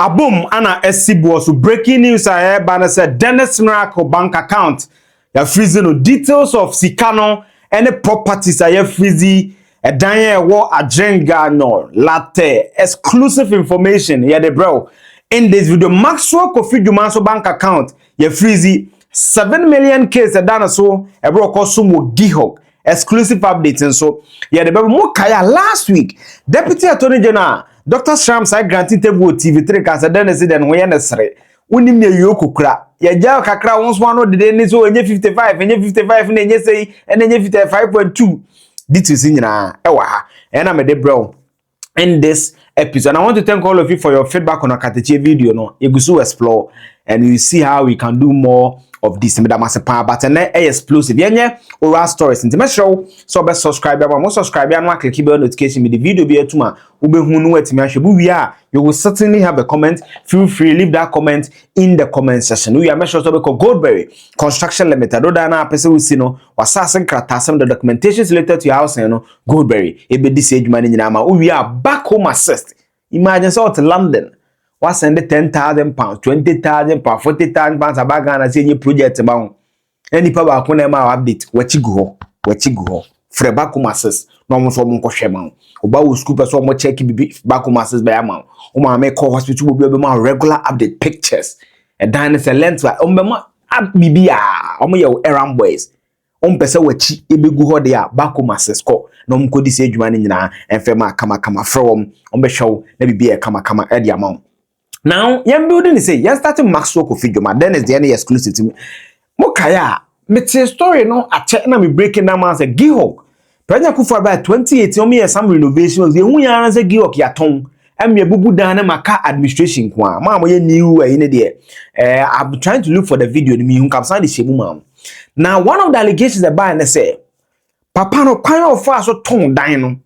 Abum ana esibo so breaking news aye ba said Dennis Miracle bank account ya freeze no details of Sikano any properties aye freeze edan ye wo ajenga no latte exclusive information ya de bro in this video Maxwell Kofi Jumah so bank account ya freeze 7 million case edan so e bro ko so mo GIHOC exclusive updates and so ya de bro mo kaya last week Deputy Attorney General Dr. Shams I granting table TV3 can say then say then we necessary uni me EOCO kra ya ja kakra once one de ni so enye 55 na enye say enye 55.2 details nyina e wa ha e na me de bro in this episode and I want to thank all of you for your feedback on our Kateche video no you go explore and you see how we can do more of this but an explosive yenye oral stories into show so best subscribe and click the notification with the video be tuma ube hunu wetimi ahwe we are you will certainly have a comment. Feel free leave that comment in the comment section. We are make sure to be Goldberry Construction Limited do na person we see no wasasen kratasem the documentations related to your house no Goldberry e be this age man nyina we are back home assist. Imagine so to London was send 10,000 pounds, 20,000 pounds, 40,000 pounds about Ghana say any project about any power kuna ma update wechi go free back home assist no mo so mo hwema oba wo school person mo check bi back home assist by am o ma make hospital bo be ma regular update pictures and dan is a lens o be ma bibia o mo ye errand boys o mpese wechi ebegu ho de a back home assist ko no mo kodi se adwuma ni nyina enfe ma kama from o be show na bibia kama e de am. Now, you're building say, you're starting Maxwell Kofi Jumah, then is the any exclusive to me. Mokaya, it's a story, no, I check na me breaking down as a GIHOC. Prenya Kufa about 2018, me some renovations, the only answer GIHOC yaton, and me bubu dana maka administration kwa. Mama, you new in the I'm trying to look for the video, me who comes on the Shebu mom. Now, one of the allegations that buy and say, Papa no kind of fast or tongue dino,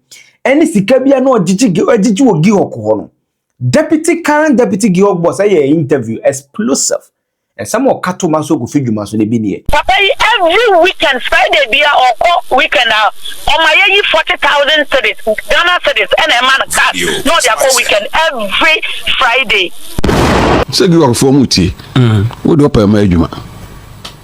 any sikabia no jiji GIHOC hono. Current deputy GIHOC boss say interview explosive and some more cattle so go figure so they be near. Papa every weekend Friday be or weekend now on my 40,000 cities Ghana cities and a man cat no they are weekend every Friday. Say GIHOC for muti. What do pay my Jumah?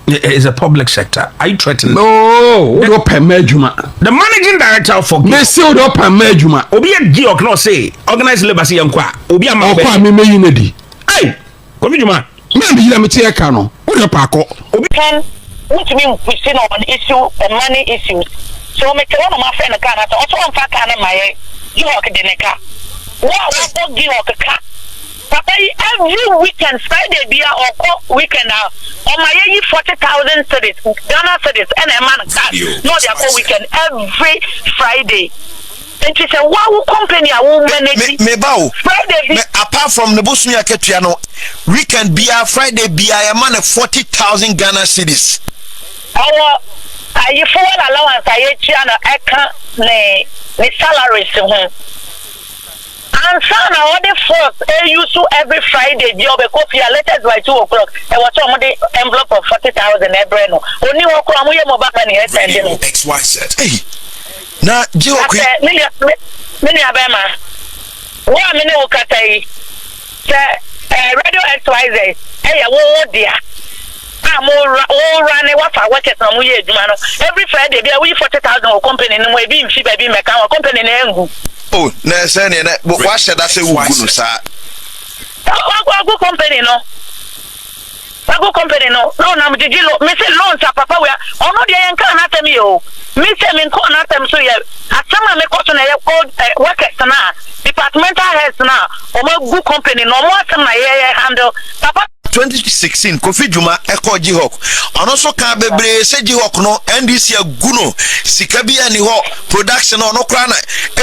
It's a public sector. Are you threatening? No, what do pay my Jumah? The managing director for GIHOC. Me say what do pay my Jumah? Obi a GIHOC no say organized labor say yankwa. Obi a man. Okwa me yinedi. Hey, Kofi Jumah. Me be me tie ka no. What do pa ko? Obi can what you mean we see on issue and money issues. So me tell one of my friend Ghana so also on fa kana my GIHOC de neka. What GIHOC ka? Papa every weekend Friday be or weekend now on my 40,000 cities Ghana cities and a man cat no they are weekend every Friday. And she said wow company I will manage me bow Friday apart from the Bosnia Ketriano weekend be Friday be a man of 40,000 Ghana cities. Our I full allowance I channel I can't the salaries and son all the first use every Friday job a copy latest by 2 o'clock. I was on the envelope of 40,000 every no. Only one crummy mobile money attending XYZ. Hey, now GIHOC. Many Abema. 1 minute okay. Radio XYZ. Hey, dear. I'm all running what I work at some years, man. Every Friday, we 40,000 company and we be she baby make our company name. Oh, na say na what should I say ugunu sa? Go company no. Go company no. No na me say loans papa we ono dey enka na temi o. Me say me ko na tem so ye. Asema me ko so na ye workers na departmental heads na o ma go company no mo asema ye handle papa 2016 Kofi Jumah eko GIHOC ono so kan bebre se GIHOC no NDC aguno sika bia ni ho production no kra na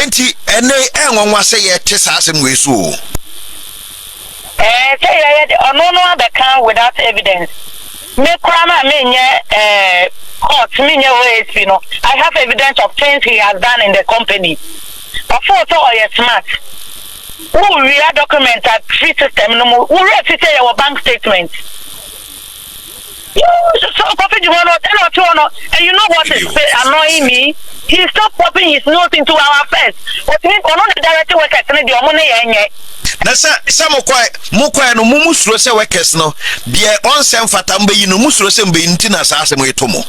enti ene enwanwa se ye tesa asem we so say ye ono no be kan without evidence me kra na me nye court me nye OSP no I have evidence of things he has done in the company of course all you smart. We read document at free system no more. We read say your bank statement. So Kofi And you know what is annoying me? He stopped popping his nose into our face. But he on the director workers and the money. Nasa some mukwa no mumusuro se workers no de on sem fatambe yi no musuro se mbe ntina sa asem etomo.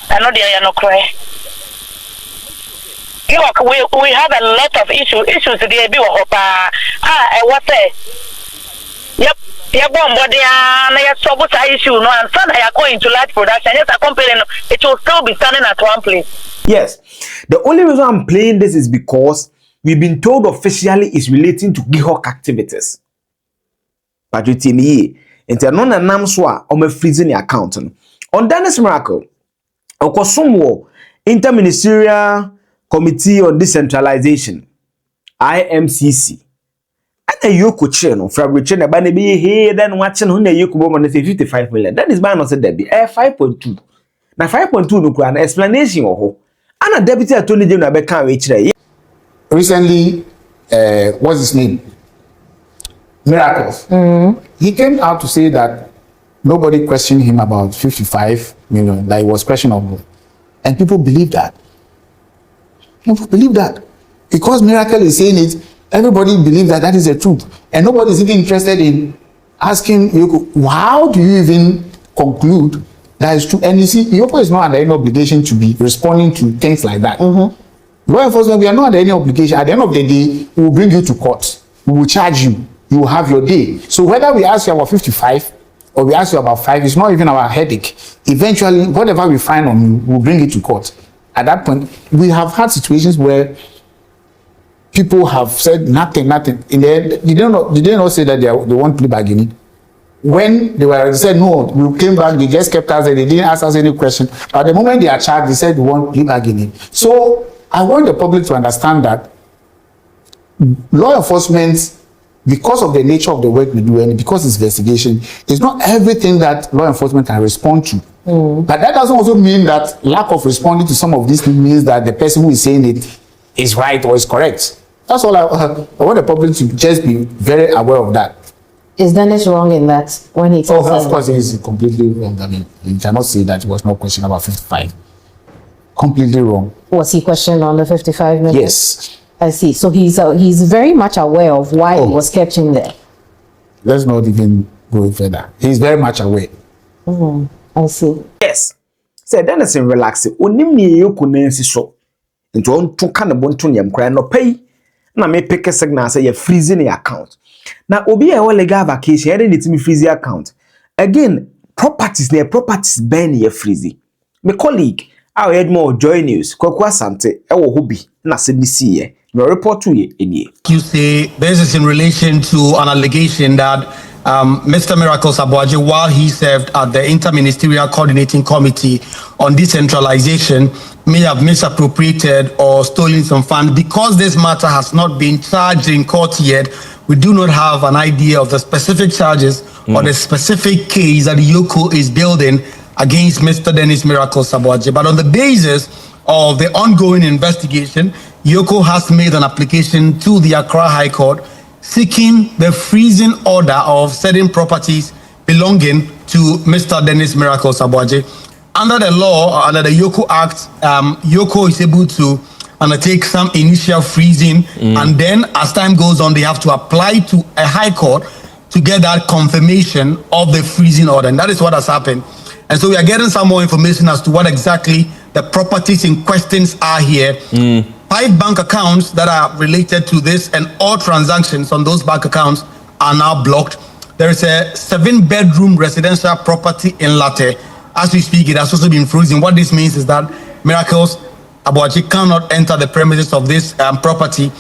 I know they are no cry. We have a lot of issues there be what say? Yep. Issue no and some are going to large production. Yes, a company it will still be standing at one place. Yes. The only reason I'm playing this is because we've been told officially it's relating to GIHOC activities. But you tell me, into no nam so a freezing the account. On Dennis Miracle, Okosumwo Interministerial Committee on Decentralization, IMCC. And a EOCO channel from which na ba be here then watching who na EOCO bomb say 55 million. That is by no said there be 5.2. Na 5.2 no an explanation ho. And a deputy attorney general be kan we kire. Recently, what's his name? Miracles. He came out to say that nobody questioned him about 55 million, that it was questionable. And people believe that. People believe that. Because Miracle is saying it, everybody believes that that is the truth. And nobody is even interested in asking EOCO, how do you even conclude that is true? And you see, EOCO is not under any obligation to be responding to things like that. Law enforcement, we are not under any obligation. At the end of the day, we will bring you to court. We will charge you. You will have your day. So whether we ask you about 55 or we ask you about 5, it's not even our headache. Eventually, whatever we find on you, we'll bring it to court. At that point, we have had situations where people have said nothing. In the end, they did not say that they want plea bargaining. When they said no, we came back, they just kept us there, they didn't ask us any question. But the moment they are charged, they said they want plea bargaining. So I want the public to understand that law enforcement, because of the nature of the work we do and because it's investigation, it's not everything that law enforcement can respond to. But that doesn't also mean that lack of responding to some of these things means that the person who is saying it is right or is correct. That's all I want the public to just be very aware of that. Is Dennis wrong in that when he says of course, he is completely wrong. I mean, you cannot say that it was no question about 55. Completely wrong. Was he questioned on the 55 million? Yes. I see. So he's very much aware of why he was kept in there. Let's not even go further. He's very much aware. I see. Yes. Say Dennis relax. Onim ni EOCO nansi so. Nti on to kan bonto nyam kra no pay. Na me pick a signal say you freezing the account. Now obi e wo legal vacation, e dey me freeze account. Again, properties ben ye freeze. My colleague, I heard more Joy News, Kwakwa Sante, e wo hobi na se ni see ye. Your report to ye enie. You say this is in relation to an allegation that Mr. Miracle Sabuaje, while he served at the Interministerial Coordinating Committee on Decentralization, may have misappropriated or stolen some funds. Because this matter has not been charged in court yet, we do not have an idea of the specific charges or the specific case that EOCO is building against Mr. Dennis Miracle Sabuaje. But on the basis of the ongoing investigation, EOCO has made an application to the Accra High Court seeking the freezing order of certain properties belonging to Mr. Dennis Miracle Sabuaje. Under the law, under the EOCO Act, EOCO is able to undertake some initial freezing, and then as time goes on, they have to apply to a high court to get that confirmation of the freezing order, and that is what has happened. And so we are getting some more information as to what exactly the properties in questions are here. 5 bank accounts that are related to this, and all transactions on those bank accounts are now blocked. There is a 7-bedroom residential property in Latte. As we speak, it has also been frozen. What this means is that Miracles Abuaji cannot enter the premises of this property.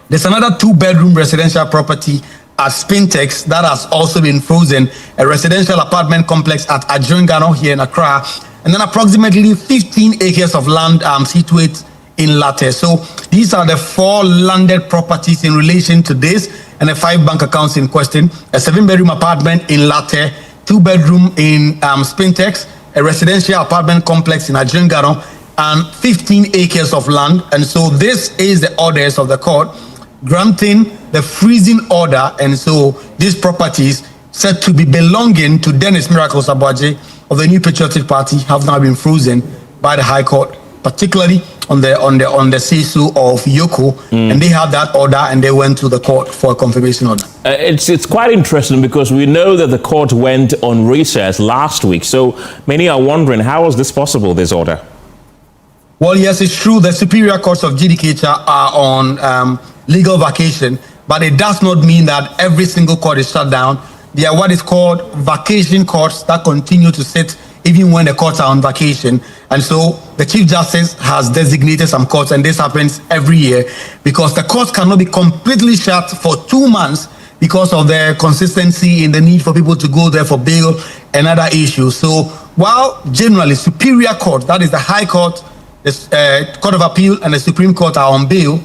There's another 2-bedroom residential property at Spintex that has also been frozen, a residential apartment complex at Adjungano here in Accra, and then approximately 15 acres of land situated in Latte. So these are the 4 landed properties in relation to this, and the 5 bank accounts in question: a 7-bedroom apartment in Latte, 2-bedroom in Spintex, a residential apartment complex in Adjungano, and 15 acres of land. And so this is the orders of the court granting the freezing order, and so these properties said to be belonging to Dennis Miracle Sabuaje of the New Patriotic Party have now been frozen by the High Court, particularly on the say-so of EOCO, and they had that order and they went to the court for a confirmation order. It's quite interesting because we know that the court went on recess last week. So many are wondering, how was this possible, this order? Well, yes, it's true. The superior courts of judicature are on legal vacation, but it does not mean that every single court is shut down. They are what is called vacation courts that continue to sit even when the courts are on vacation. And so the Chief Justice has designated some courts, and this happens every year because the courts cannot be completely shut for 2 months because of the consistency in the need for people to go there for bail and other issues. So while generally Superior Court, that is the High Court, the Court of Appeal and the Supreme Court are on bail,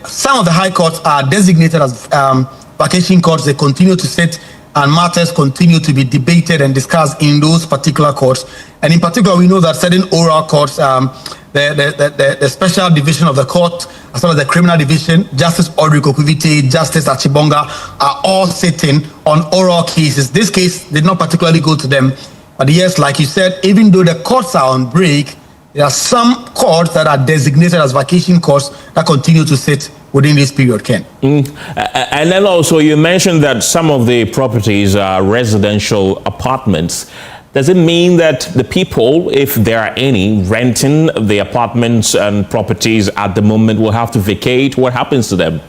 some of the High Courts are designated as vacation courts. They continue to sit and matters continue to be debated and discussed in those particular courts. And in particular, we know that certain oral courts, the special division of the court, as well as the criminal division, Justice Audrey Kofi, Justice Achibonga, are all sitting on oral cases. This case did not particularly go to them. But yes, like you said, even though the courts are on break, there are some courts that are designated as vacation courts that continue to sit within this period, Ken. And then also you mentioned that some of the properties are residential apartments. Does it mean that the people, if there are any, renting the apartments and properties at the moment will have to vacate? What happens to them?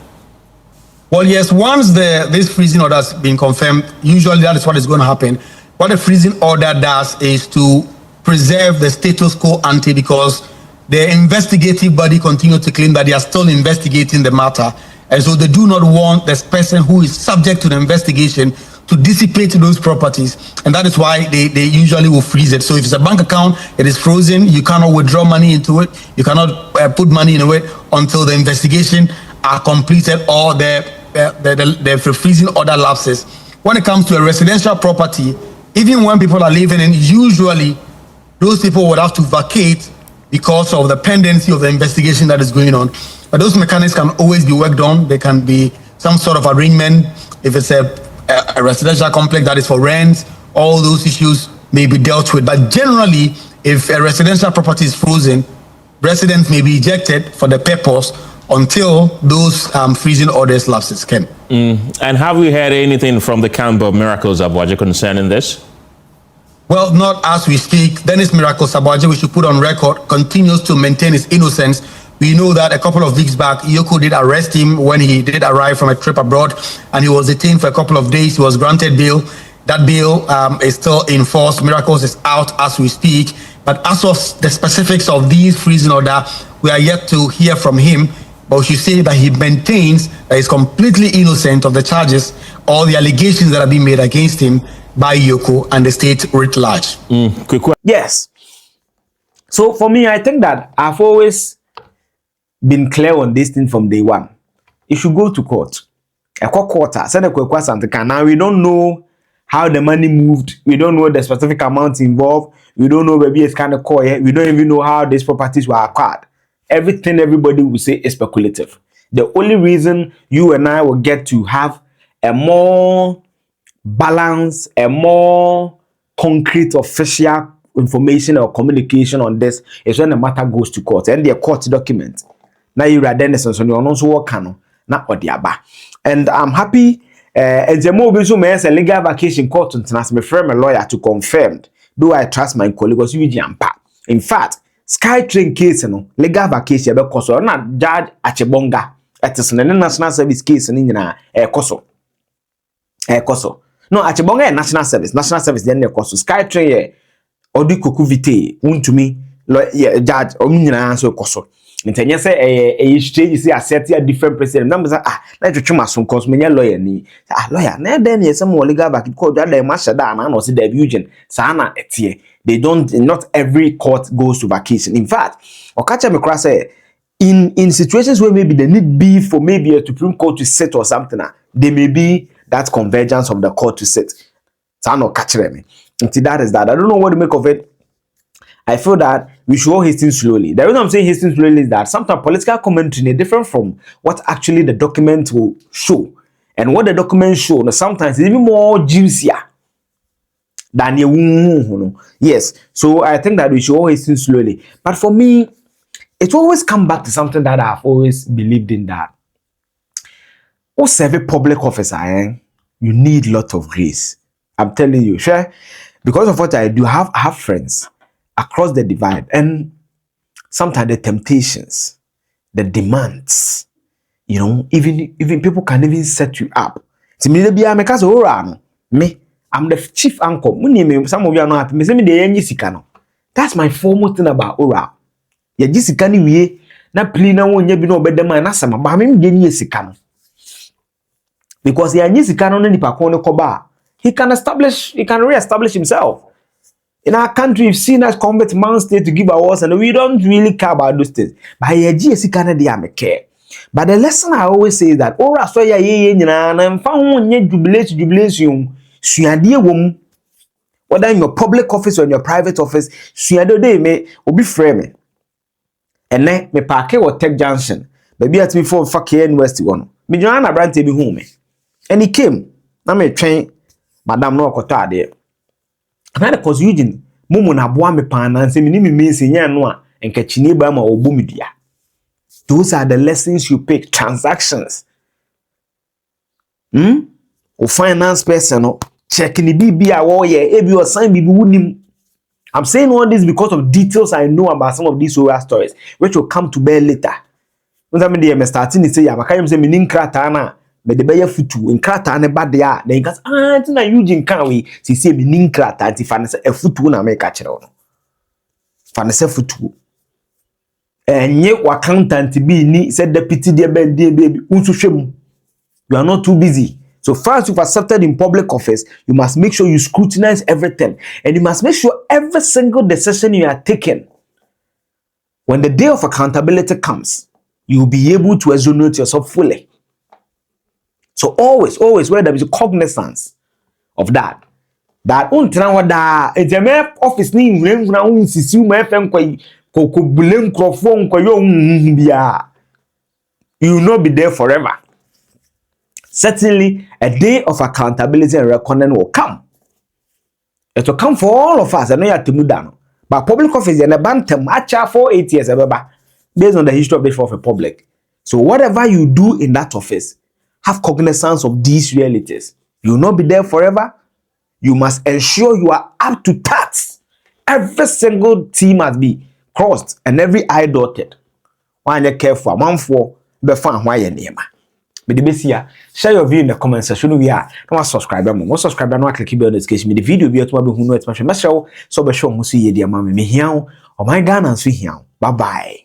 Well, yes, once this freezing order has been confirmed, usually that is what is going to happen. What the freezing order does is to preserve the status quo ante, because the investigative body continue to claim that they are still investigating the matter, and so they do not want this person who is subject to the investigation to dissipate those properties, and that is why they usually will freeze it. So if it's a bank account, it is frozen. You cannot withdraw money into it. You cannot put money into it until the investigation are completed or the freezing order lapses. When it comes to a residential property, even when people are living in, usually those people would have to vacate because of the pendency of the investigation that is going on. But those mechanics can always be worked on. There can be some sort of arrangement. If it's a residential complex that is for rent, all those issues may be dealt with. But generally, if a residential property is frozen, residents may be ejected for the purpose until those freezing orders lapses, Ken. And have we heard anything from the camp of Miracles Abuaje concerning this? Well, not as we speak. Dennis Miracles Abuaje, we should put on record, continues to maintain his innocence. We know that a couple of weeks back, EOCO did arrest him when he did arrive from a trip abroad, and he was detained for a couple of days. He was granted bail. That bail is still in force. Miracles is out as we speak. But as of the specifics of these freezing order, we are yet to hear from him. But we should say that he maintains that he's completely innocent of the charges or the allegations that are being made against him by EOCO and the state writ large. Yes. So for me, I think that I've always been clear on this thing from day one. It should go to court. A court, now we don't know how the money moved. We don't know the specific amount involved. We don't know maybe it's kind of core. We don't even know how these properties were acquired. Everything everybody will say is speculative. The only reason you and I will get to have a more balanced, a more concrete official information or communication on this is when the matter goes to court and the court document. Now you read Dennis and so you also work on na odiaba. And I'm happy and the more we a legal vacation court and ask my friend a lawyer to confirm. Do I trust my colleagues? In fact, SkyTrain case legal vacation because not Judge Achibonga at the National Service case in Koso. No, Achibonga National Service then Koso SkyTrain Odi Kokuvite untumi judge omunyina answer Koso. Ntenye say exchange say accept a different president. Number say let you chuma some cause me lawyer ni. Lawyer na then yes some legal back because that dem masha da na no say the Eugene sana etie. They don't, not every court goes to vacation. In fact, Okacha Mekra say in situations where maybe they need beef for maybe a Supreme Court to sit or something, there may be that convergence of the court to sit. Sano catch me. Until that is that. I don't know what to make of it. I feel that we should all hasten slowly. The reason I'm saying hasten slowly is that sometimes political commentary is different from what actually the document will show. And what the document shows sometimes is even more juicier than yes. So I think that we should always think slowly. But for me, it always come back to something that I've always believed in, that who serve a public officer, you need a lot of grace. I'm telling you, sure. Because of what I do, I have friends across the divide, and sometimes the temptations, the demands, even people can even set you up. Me, I'm the chief uncle. Some of you are not happy. Me say me dey enyi sika no. That's my foremost thing about oral. Ye gi sika ni wie na pli na wonya bi na obedema na sama ba me dey enyi sika no. Because ye enyi sika no na nipa kon ne koba, he can re-establish himself. In our country, we've seen us come to Man State to give awards, and we don't really care about those things. But ye gi sika na dey am care. But the lesson I always say is that ora so ya ye nyina na mfa ho nye jubilation suade wom, whether in your public office or in your private office, suade dey me obi frame me ene me parke wo Tech Junction baby at before fuck University one me join na brand bi hu me, and he came na me twen madam no okoto ade na the cause Eugene mumu na boa me pan na se me ni me mense nya no a enkachini ba ma obo media. Those are the lessons you pick. Transactions. O finance person, checking the BB or sign BB. I'm saying all this because of details I know about some of these oral stories, which will come to bear later. When I'm starting to say, I'm a say, meaning Kratana, but the Bayer Futu, in Kratana, bad they are. Then because it's not Eugene Canwe, she say, meaning Krata, if I a Futu, na make a channel. Fanasa Futu. And yet, accountant be ni said deputy dear baby, you are not too busy. So far as you've accepted in public office, you must make sure you scrutinize everything, and you must make sure every single decision you are taking, when the day of accountability comes, you will be able to exonerate yourself fully. So always, where there is a cognizance of that. That office ni you will not be there forever. Certainly, a day of accountability and reckoning will come. It will come for all of us. I know you have to move down. But public office and a bantam matcha for 8 years based on the history of the public. So whatever you do in that office, have cognizance of these realities. You will not be there forever. You must ensure you are up to task. Every single T must be crossed and every I dotted. One you careful, one for be found why your name. But the best here, share your view in the comment section. We are no subscribe. No subscribe. No click the bell notification. The video be to who know it's my show. So be sure to see you dear mommy me here. Oh my God, and see here. Bye bye.